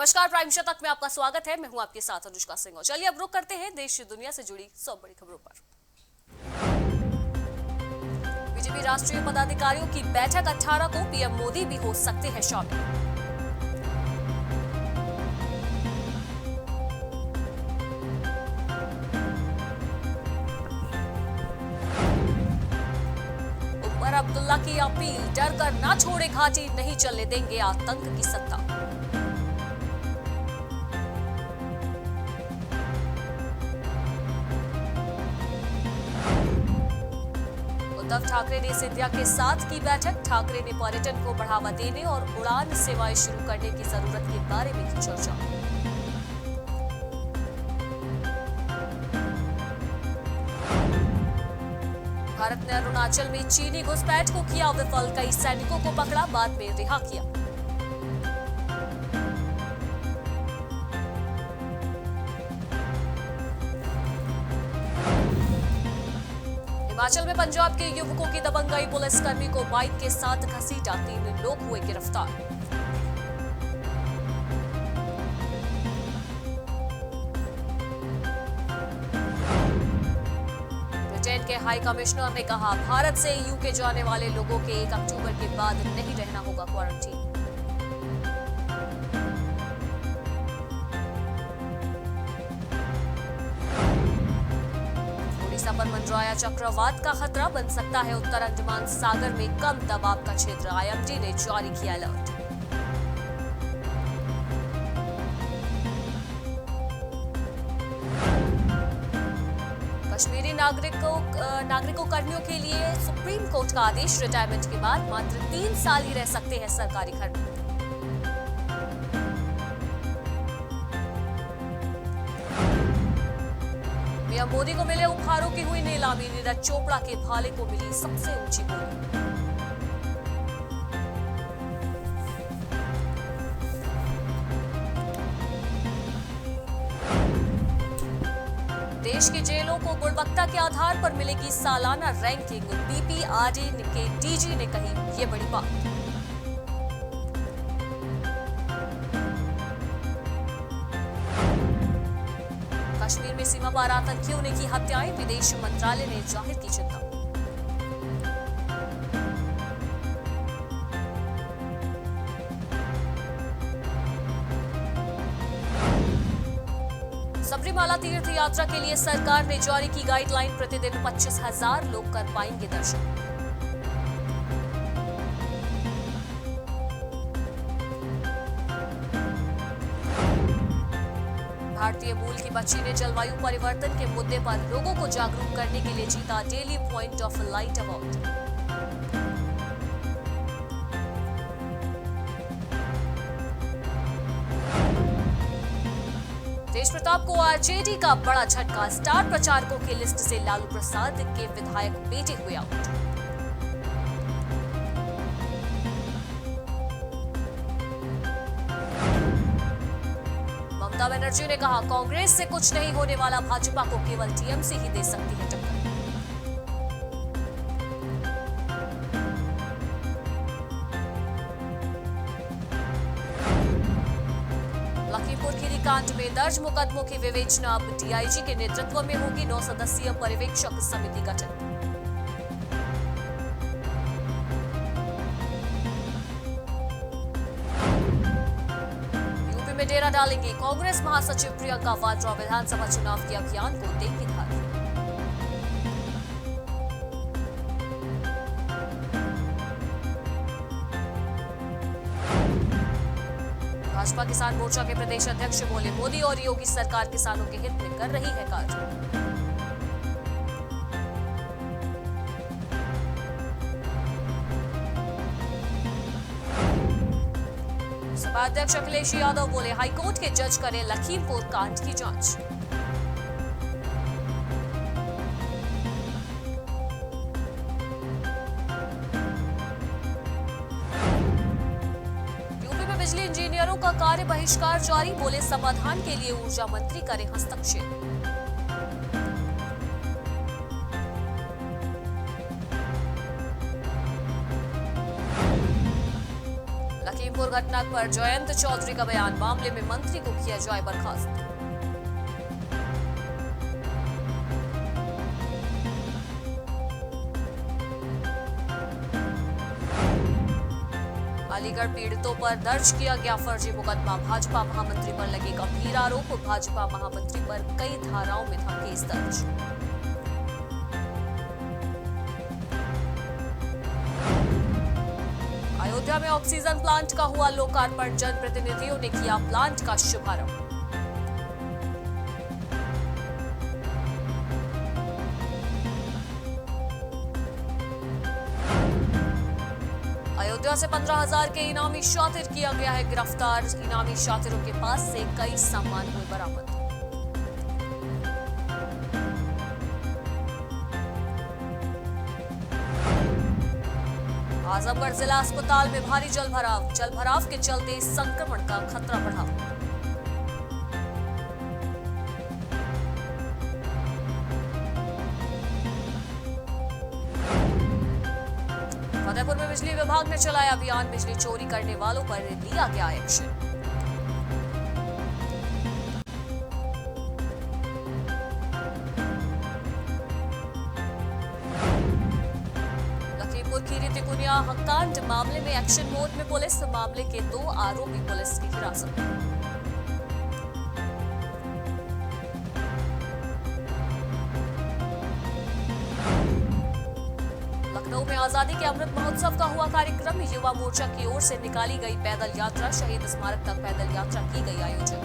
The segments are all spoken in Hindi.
नमस्कार, प्राइम शतक में आपका स्वागत है। मैं हूं आपके साथ अनुष्का सिंह। चलिए अब रुक करते हैं देश दुनिया से जुड़ी 100 बड़ी खबरों पर। बीजेपी राष्ट्रीय पदाधिकारियों की बैठक 18 को, पीएम मोदी भी हो सकते हैं शामिल। उमर अब्दुल्ला की अपील, डर कर ना छोड़े घाटी, नहीं चलने देंगे आतंक की सत्ता। उद्धव ठाकरे ने सिंधिया के साथ की बैठक। ठाकरे ने पर्यटन को बढ़ावा देने और उड़ान सेवाएं शुरू करने की जरूरत के बारे में की चर्चा। भारत ने अरुणाचल में चीनी घुसपैठ को किया विफल, कई सैनिकों को पकड़ा, बाद में रिहा किया। हिमाचल में पंजाब के युवकों की दबंगई, पुलिसकर्मी को बाइक के साथ घसीटा, 3 लोग हुए गिरफ्तार। ब्रिटेन के हाई कमिश्नर ने कहा, भारत से यूके जाने वाले लोगों के 1 अक्टूबर के बाद नहीं रहना होगा क्वारंटीन। पर मंडराया चक्रवात का खतरा, बन सकता है उत्तर अंडमान सागर में कम दबाव का क्षेत्र, आईएमडी ने जारी किया अलर्ट। कश्मीरी नागरिकों कर्मियों के लिए सुप्रीम कोर्ट का आदेश, रिटायरमेंट के बाद मात्र 3 साल ही रह सकते हैं सरकारी घर में। पीएम मोदी को मिले उपहारों की हुई नीलामी, नीरज चोपड़ा के भाले को मिली सबसे ऊंची बोली। देश की जेलों को गुणवत्ता के आधार पर मिलेगी सालाना रैंकिंग, बीपीआरडी के डीजी ने कही ये बड़ी बात। कश्मीर में सीमा पार आतंकियों ने की हत्याएं, विदेश मंत्रालय ने जाहिर की चिंता। सबरीमाला तीर्थ यात्रा के लिए सरकार ने जारी की गाइडलाइन, प्रतिदिन 25,000 लोग कर पाएंगे दर्शन। भारतीय मूल की बच्ची ने जलवायु परिवर्तन के मुद्दे पर लोगों को जागरूक करने के लिए जीता daily point of light award. Tej Pratap को आरजेडी का बड़ा झटका, स्टार प्रचारकों की लिस्ट से लालू प्रसाद के विधायक बेटे हुए आउट। ममता बनर्जी ने कहा, कांग्रेस से कुछ नहीं होने वाला, भाजपा को केवल टीएमसी ही दे सकती है टक्कर। लखीमपुर खीरी कांड में दर्ज मुकदमों की विवेचना अब डीआईजी के नेतृत्व में होगी, 9 सदस्यीय पर्यवेक्षक समिति गठन। में डेरा डालेंगी कांग्रेस महासचिव प्रियंका वाड्रा, विधानसभा चुनाव के अभियान को देंगी धार। भाजपा किसान मोर्चा के प्रदेश अध्यक्ष बोले, मोदी और योगी सरकार किसानों के हित में कर रही है कार्य। सपा अध्यक्ष अखिलेश यादव बोले, हाईकोर्ट के जज करें लखीमपुर कांड की जांच। यूपी में बिजली इंजीनियरों का कार्य बहिष्कार जारी, बोले समाधान के लिए ऊर्जा मंत्री करें हस्तक्षेप। कानपुर घटना पर जयंत चौधरी का बयान, मामले में मंत्री को किया जाए बर्खास्त। अलीगढ़ पीड़ितों पर दर्ज किया गया फर्जी मुकदमा, भाजपा महामंत्री पर लगे गंभीर आरोप, भाजपा महामंत्री पर कई धाराओं में था केस दर्ज। अयोध्या में ऑक्सीजन प्लांट का हुआ लोकार्पण, जनप्रतिनिधियों ने किया प्लांट का शुभारंभ। अयोध्या से 15,000 के इनामी शातिर किया गया है गिरफ्तार, इनामी शातिरों के पास से कई सामान हुए बरामद। आजमगढ़ जिला अस्पताल में भारी जलभराव के चलते संक्रमण का खतरा बढ़ा। फतेहपुर में बिजली विभाग ने चलाया अभियान, बिजली चोरी करने वालों पर लिया गया एक्शन। लखीमपुर खीरी तिकुनिया हत्याकांड मामले में एक्शन मोड में पुलिस, मामले के 2 आरोपी पुलिस की हिरासत में। लखनऊ में आजादी के अमृत महोत्सव का हुआ कार्यक्रम, युवा मोर्चा की ओर से निकाली गई पैदल यात्रा, शहीद स्मारक तक पैदल यात्रा की गई आयोजित।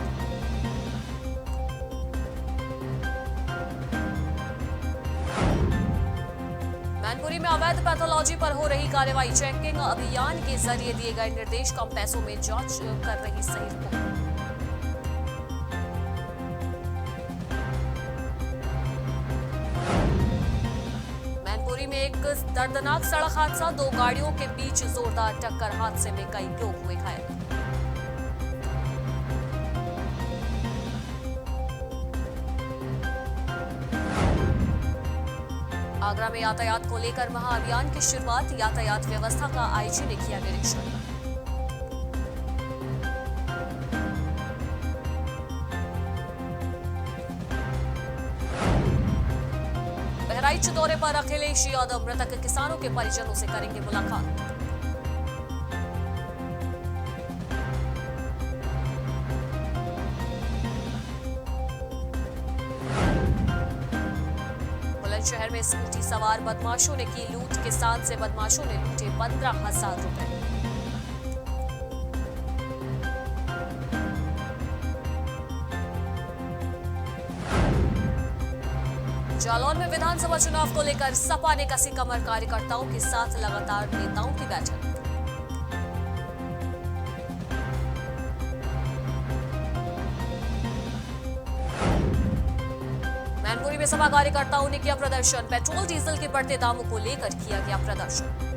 मैनपुरी में अवैध पैथोलॉजी पर हो रही कार्रवाई, चेकिंग अभियान के जरिए दिए गए निर्देश, कम पैसों में जांच कर रही सही रिपोर्ट। में एक दर्दनाक सड़क हादसा, 2 गाड़ियों के बीच जोरदार टक्कर, हादसे में कई लोग हुए घायल। आगरा में यातायात को लेकर महाअभियान की शुरुआत, यातायात व्यवस्था का आईजी ने किया निरीक्षण। बहराइच दौरे पर अखिलेश यादव, मृतक किसानों के परिजनों से करेंगे मुलाकात। बुलंदशहर में स्कूटी सवार बदमाशों ने की लूट, किसान से बदमाशों ने लूटे 15,000 रुपए। जालौन में विधानसभा चुनाव को लेकर सपा ने कसी कमर, कार्यकर्ताओं के साथ लगातार नेताओं की बैठक। मैनपुरी में सपा कार्यकर्ताओं ने किया प्रदर्शन, पेट्रोल डीजल के बढ़ते दामों को लेकर किया गया प्रदर्शन।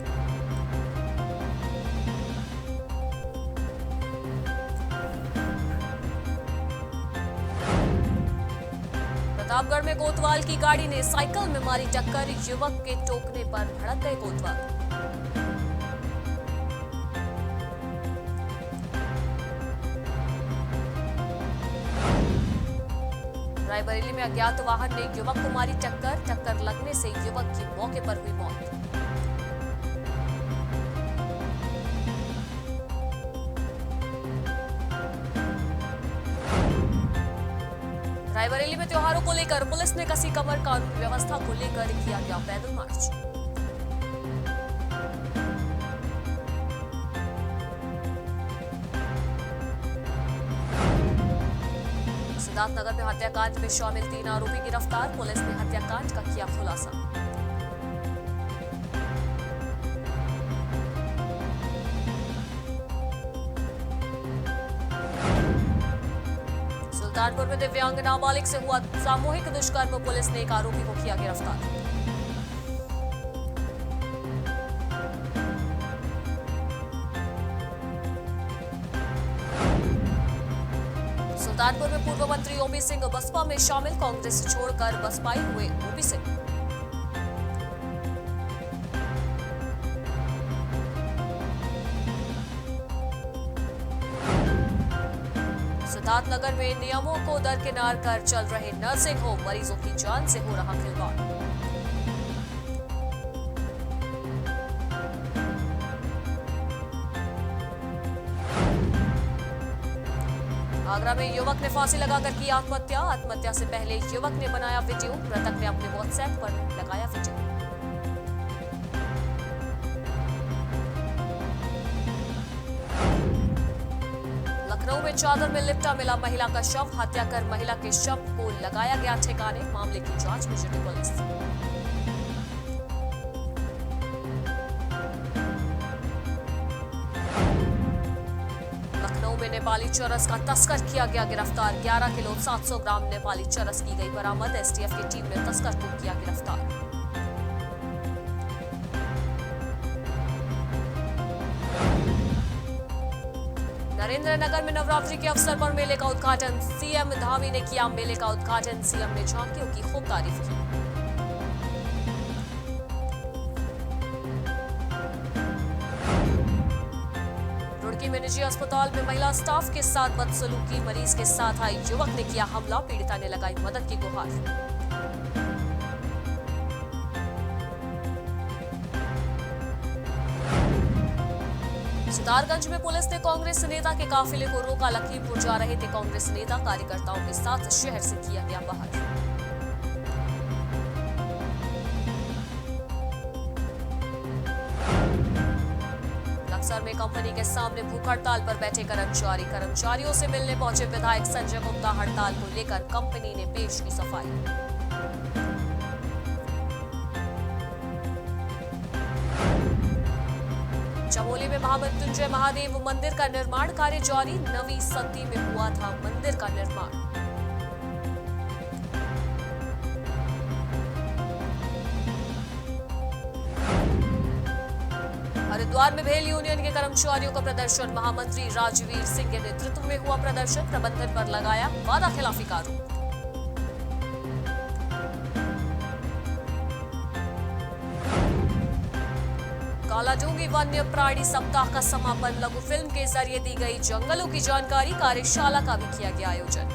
प्रतापगढ़ में कोतवाल की गाड़ी ने साइकिल में मारी टक्कर, युवक के टोकने पर भड़क गए कोतवाल। रायबरेली में अज्ञात वाहन ने युवक को मारी टक्कर लगने से युवक की मौके पर हुई मौत। रायबरेली में त्योहारों को लेकर पुलिस ने कसी कमर, कानून व्यवस्था को लेकर किया गया पैदल मार्च। सिद्धार्थनगर में हत्याकांड में शामिल 3 आरोपी गिरफ्तार, पुलिस ने हत्याकांड का किया खुलासा। सुल्तानपुर में दिव्यांग नाबालिग से हुआ सामूहिक दुष्कर्म, पुलिस ने एक आरोपी को किया गिरफ्तार। सुल्तानपुर में पूर्व मंत्री ओपी सिंह बसपा में शामिल, कांग्रेस छोड़कर बसपाई हुए ओपी सिंह। सिद्धार्थनगर में नियमों को दरकिनार कर चल रहे नर्सिंग होम, मरीजों की जान से हो रहा खिलवाड़। आगरा में युवक ने फांसी लगाकर की आत्महत्या। आत्महत्या से पहले युवक ने बनाया वीडियो, मृतक ने अपने व्हाट्सएप पर लगाया वीडियो। लखनऊ में चादर में लिपटा मिला महिला का शव। हत्या कर महिला के शव को लगाया गया ठिकाने। मामले की जांच में जुटी पुलिस। लखनऊ में नेपाली चरस का तस्कर किया गया गिरफ्तार। 11 किलो 700 ग्राम नेपाली चरस की गई बरामद। एसटीएफ की टीम ने तस्कर को किया गिरफ्तार। नरेंद्रनगर में नवरात्रि के अवसर पर मेले का उद्घाटन। सीएम धामी ने किया मेले का उद्घाटन। सीएम ने झांकियों की खूब तारीफ की। रुड़की में निजी अस्पताल में महिला स्टाफ के साथ बदसलूकी। मरीज के साथ आई युवक ने किया हमला। पीड़िता ने लगाई मदद की गुहार। सितारगंज में पुलिस ने कांग्रेस नेता के काफिले को रोका। लखीमपुर जा रहे थे कांग्रेस नेता। कार्यकर्ताओं के साथ शहर से किया गया बाहर। बक्सर में कंपनी के सामने भूख हड़ताल पर बैठे कर्मचारियों से मिलने पहुंचे विधायक संजय गुप्ता। हड़ताल को लेकर कंपनी ने पेश की सफाई। चमोली में महामृत्युंजय महादेव मंदिर का निर्माण कार्य जारी। 9वीं सदी में हुआ था मंदिर का निर्माण। हरिद्वार में भेल यूनियन के कर्मचारियों का प्रदर्शन। महामंत्री राजवीर सिंह के नेतृत्व में हुआ प्रदर्शन। प्रबंधन पर लगाया वादा खिलाफी का आरोप। कालाडूंगी वन्य प्राणी सप्ताह का समापन। लघु फिल्म के जरिए दी गई जंगलों की जानकारी। कार्यशाला का भी किया गया आयोजन।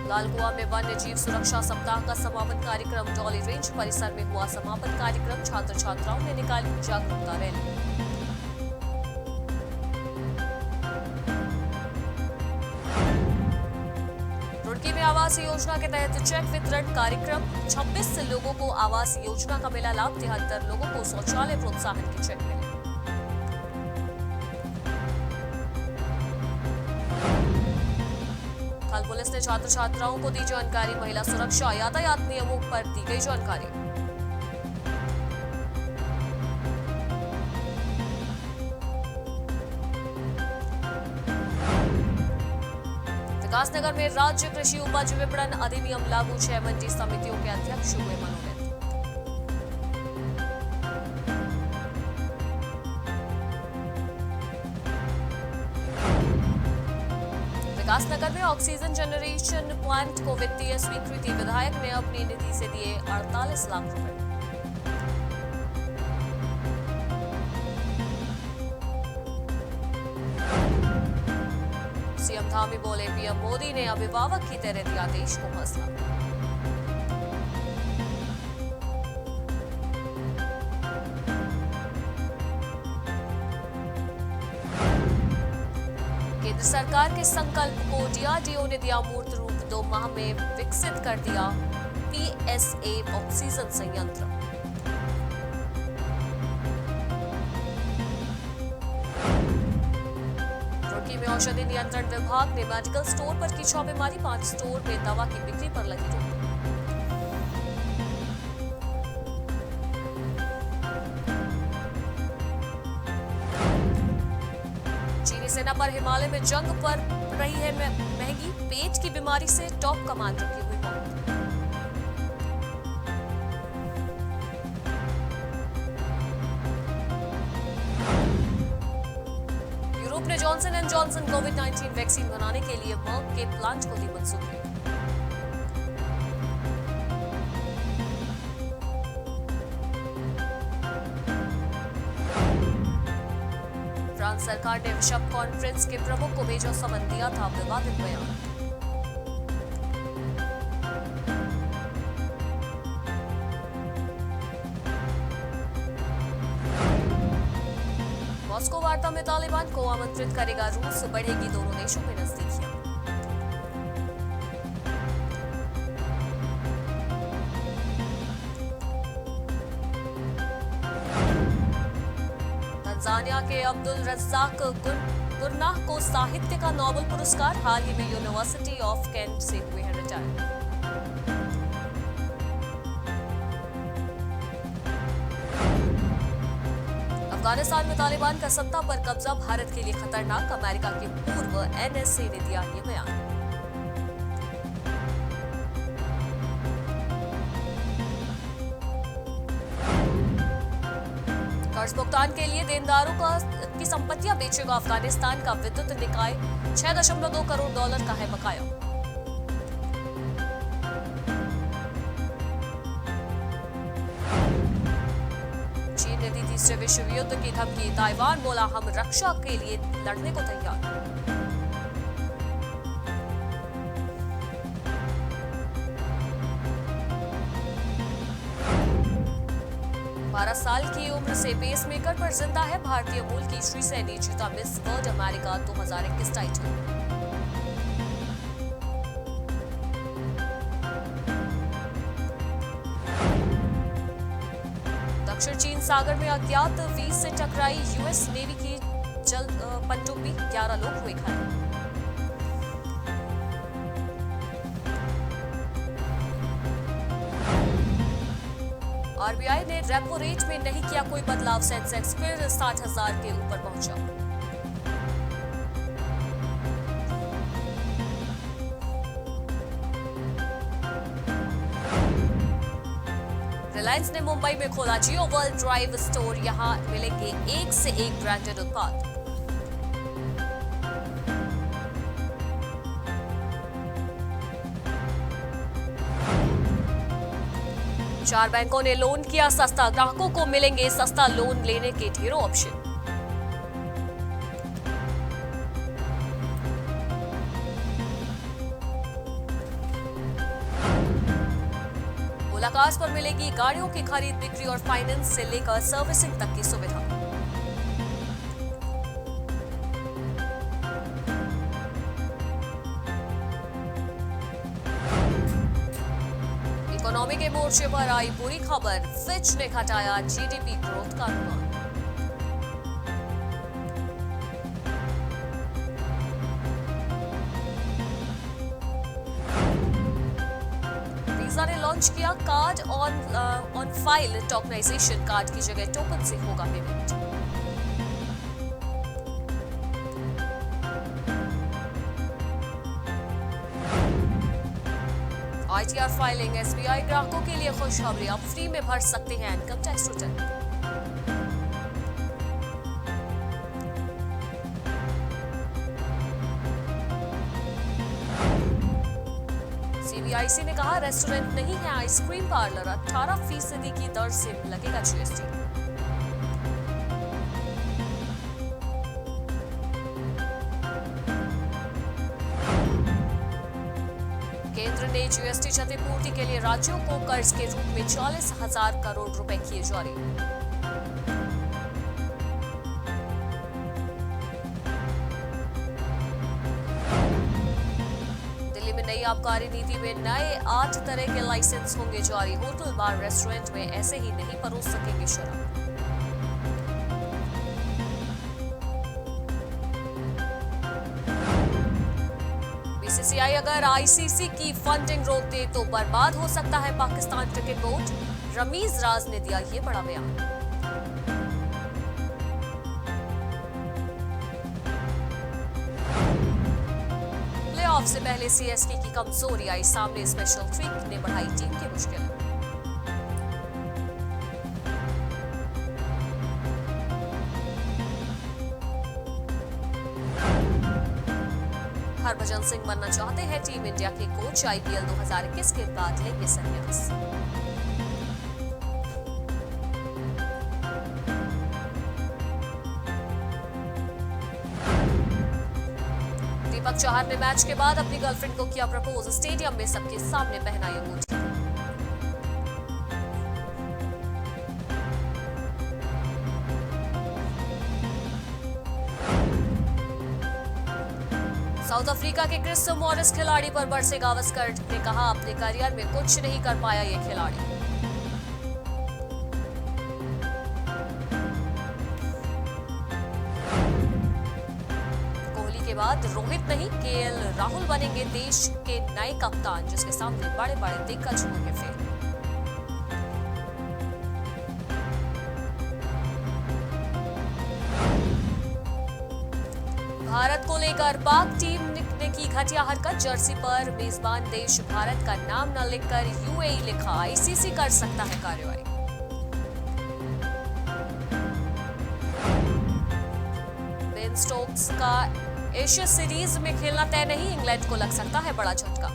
लालकुआ में वन्य जीव सुरक्षा सप्ताह का समापन कार्यक्रम। डॉली रेंज परिसर में हुआ समापन कार्यक्रम। छात्र छात्राओं ने निकाली जागरूकता रैली। रुड़की में आवास योजना के तहत चेक वितरण कार्यक्रम। 26 लोगों को आवास योजना का मिला लाभ। 73 लोगों को शौचालय प्रोत्साहन के चेक मिले। कल पुलिस ने छात्र छात्राओं को दी जानकारी। महिला सुरक्षा यातायात नियमों पर दी गई जानकारी। विकासनगर में राज्य कृषि उपज विपणन अधिनियम लागू। 6 मंडी समितियों के अध्यक्ष हुए मनोनीत। विकासनगर में ऑक्सीजन जनरेशन प्लांट को वित्तीय स्वीकृति। विधायक ने अपनी निधि से दिए 48 लाख रुपए। सीएम धामी बोले पीएम मोदी ने अभिभावक की तरह दिया देश को हौसला। केंद्र सरकार के संकल्प को डीआरडीओ ने दिया मूर्त रूप। 2 माह में विकसित कर दिया पीएसए ऑक्सीजन संयंत्र। में औषधि नियंत्रण विभाग ने मेडिकल स्टोर पर की छापेमारी। 5 स्टोर में दवा की बिक्री पर लगी रोक। चीनी सेना पर हिमालय में जंग पर रही है महंगी। पेट की बीमारी से टॉप कमांडर की हुई मौत। यूरोप ने Johnson and Johnson covid vaccine बनाने के लिए मर्क के प्लांट को दी मंजूरी। पाकिस्तान सरकार ने विश्व कॉन्फ्रेंस के प्रमुख को भेजा समन, दिया था विवादित बयान। मॉस्को वार्ता में तालिबान को आमंत्रित करेगा रूस, बढ़ेगी दोनों देशों में नजदीकियां। तंजानिया के अब्दुल रज्जाक गुरनाह को साहित्य का नोबेल पुरस्कार, हाल ही में यूनिवर्सिटी ऑफ कैंट से हुए हैं रिटायर। अफगानिस्तान में तालिबान का सत्ता पर कब्जा भारत के लिए खतरनाक, अमेरिका के पूर्व एनएसए ने दिया ये बयान। कर्ज भुगतान के लिए देनदारों की संपत्तियां बेचेगा अफगानिस्तान का विद्युत निकाय, $6.2 करोड़ का है बकाया। चीन ने दी तीसरे विश्व युद्ध की धमकी, ताइवान बोला हम रक्षा के लिए लड़ने को तैयार। 12 साल की उम्र से पेसमेकर पर जिंदा है भारतीय मूल की श्री सैनी, जीता मिस वर्ल्ड अमेरिका 2021 टाइटल। दक्षिण चीन सागर में अज्ञात 20 से टकराई यूएस नेवी की जल पनडुब्बी, 11 लोग हुए घायल। आरबीआई ने रेपो रेट में नहीं किया कोई बदलाव, सेंसेक्स फिर 60,000 के ऊपर पहुंचा। रिलायंस ने मुंबई में खोला जियो वर्ल्ड ड्राइव स्टोर, यहां मिलेंगे एक से एक ब्रांडेड उत्पाद। चार बैंकों ने लोन किया सस्ता, ग्राहकों को मिलेंगे सस्ता लोन लेने के ढेरों ऑप्शन। मुलाकात पर मिलेगी गाड़ियों की खरीद बिक्री और फाइनेंस से लेकर सर्विसिंग तक की सुविधा। इकोनॉमी के मोर्चे पर आई बुरी खबर, फिच ने घटाया जीडीपी ग्रोथ का अनुमान। वीजा ने लॉन्च किया card on file tokenization, card की जगह टोकन से होगा पेमेंट। आईटीआर फाइलिंग, एसबीआई ग्राहकों के लिए खुशखबरी, अब फ्री में भर सकते हैं इनकम टैक्स रिटर्न। सीबीआईसी ने कहा रेस्टोरेंट नहीं है आइसक्रीम पार्लर, 18% की दर से लगेगा जीएसटी। केंद्र ने जीएसटी क्षतिपूर्ति के लिए राज्यों को कर्ज के रूप में 40,000 करोड़ रुपए किए जारी। दिल्ली में नई आबकारी नीति में नए 8 तरह के लाइसेंस होंगे जारी, होटल बार रेस्टोरेंट में ऐसे ही नहीं परोस सकेंगे शराब। बीसीसीआई अगर आईसीसी की फंडिंग रोक दे तो बर्बाद हो सकता है पाकिस्तान क्रिकेट बोर्ड, रमीज राज ने दिया ये बड़ा बयान। प्लेऑफ से पहले सीएसके की कमजोरी आई सामने, स्पेशल 3 ने बढ़ाई टीम की मुश्किल। हरभजन सिंह बनना चाहते हैं टीम इंडिया के कोच, आईपीएल 2021 के बाद लेंगे संन्यास। दीपक चहर ने मैच के बाद अपनी गर्लफ्रेंड को किया प्रपोज, स्टेडियम में सबके सामने पहना ये अंगूठी। साउथ अफ्रीका के क्रिस मॉरिस खिलाड़ी पर बरसे गावस्कर ने कहा, अपने करियर में कुछ नहीं कर पाया ये खिलाड़ी। कोहली के बाद रोहित नहीं, केएल राहुल बनेंगे देश के नए कप्तान, जिसके सामने बड़े बड़े दिग्गज होंगे फेल। भारत को लेकर पाक टीम ने की घटिया हरकत, जर्सी पर मेजबान देश भारत का नाम न लिखकर यूएई लिखा, आईसीसी कर सकता है कार्रवाई। बेन स्टोक्स का एशिया सीरीज में खेलना तय नहीं, इंग्लैंड को लग सकता है बड़ा झटका।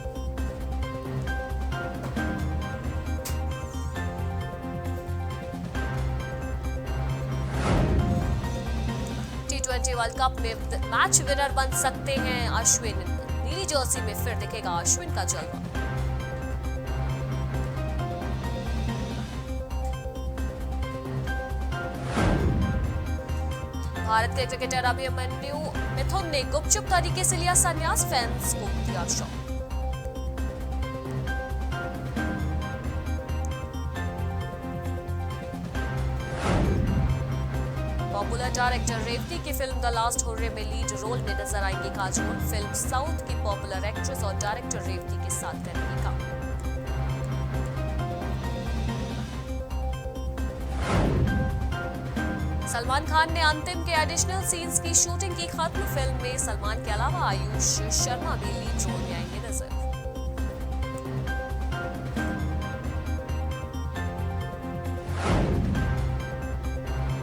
T20 वर्ल्ड कप में मैच विनर बन सकते हैं अश्विन, नीली जर्सी में फिर दिखेगा अश्विन का जलवा। भारत के क्रिकेटर अभिमन्यु मिथुन ने गुपचुप तरीके से लिया संन्यास, फैंस को दिया शॉक। पॉपुलर डायरेक्टर रेवती की फिल्म द लास्ट हुर्रे में लीड रोल में नजर आएंगी काजोल, फिल्म साउथ की पॉपुलर एक्ट्रेस और डायरेक्टर रेवती के साथ करेंगी काम। सलमान खान ने अंतिम के एडिशनल सीन्स की शूटिंग की खत्म, फिल्म में सलमान के अलावा आयुष शर्मा भी लीड रोल में आएंगे नजर।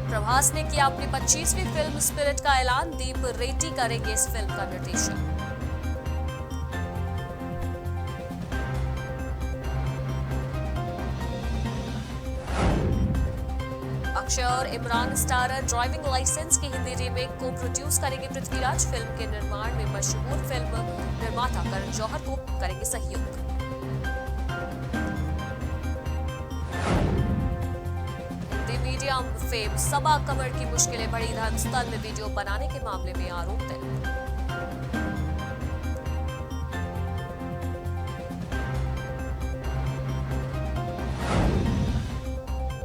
प्रभास ने किया अपनी 25वीं फिल्म स्पिरिट का ऐलान, दीप रेड्डी करेंगे इस फिल्म का निर्देशन। अक्षय और इमरान स्टारर ड्राइविंग लाइसेंस की हिंदी रीमेक को प्रोड्यूस करेंगे पृथ्वीराज, फिल्म के निर्माण में मशहूर फिल्म निर्माता करण जौहर को करेंगे सहयोग। मीडियम फेम सबा कमर की मुश्किलें बढ़ी, धर्मस्थल में वीडियो बनाने के मामले में आरोप तय।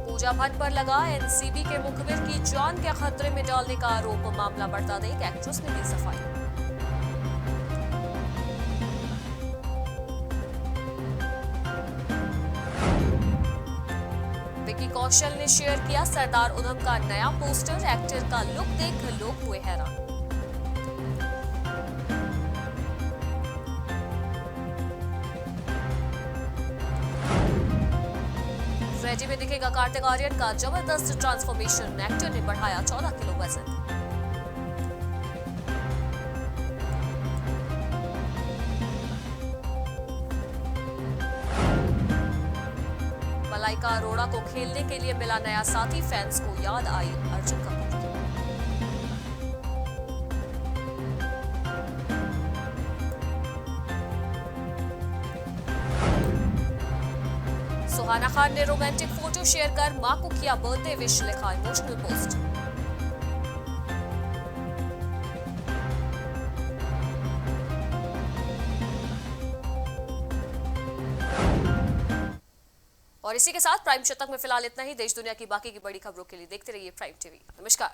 पूजा भट्ट पर लगा एनसीबी के मुखबिर की जान के खतरे में डालने का आरोप, मामला बढ़ता देख एक्ट्रेस ने दी सफाई। विकी कौशल ने शेयर किया सरदार उधम का नया पोस्टर, एक्टर का लुक देख लोग हुए हैरान। फ्रेडी में दिखेगा कार्तिक आर्यन का जबरदस्त ट्रांसफॉर्मेशन, एक्टर ने बढ़ाया 14 किलो वजन। मलाइका अरोड़ा को खेलने के लिए मिला नया साथी, फैंस को याद आई अर्जुन कपूर की। सुहाना खान ने रोमांटिक फोटो शेयर कर मां को किया बर्थडे विश, लिखा इमोशनल पोस्ट। और इसी के साथ प्राइम शतक में फिलहाल इतना ही। देश दुनिया की बाकी की बड़ी खबरों के लिए देखते रहिए प्राइम टीवी। नमस्कार।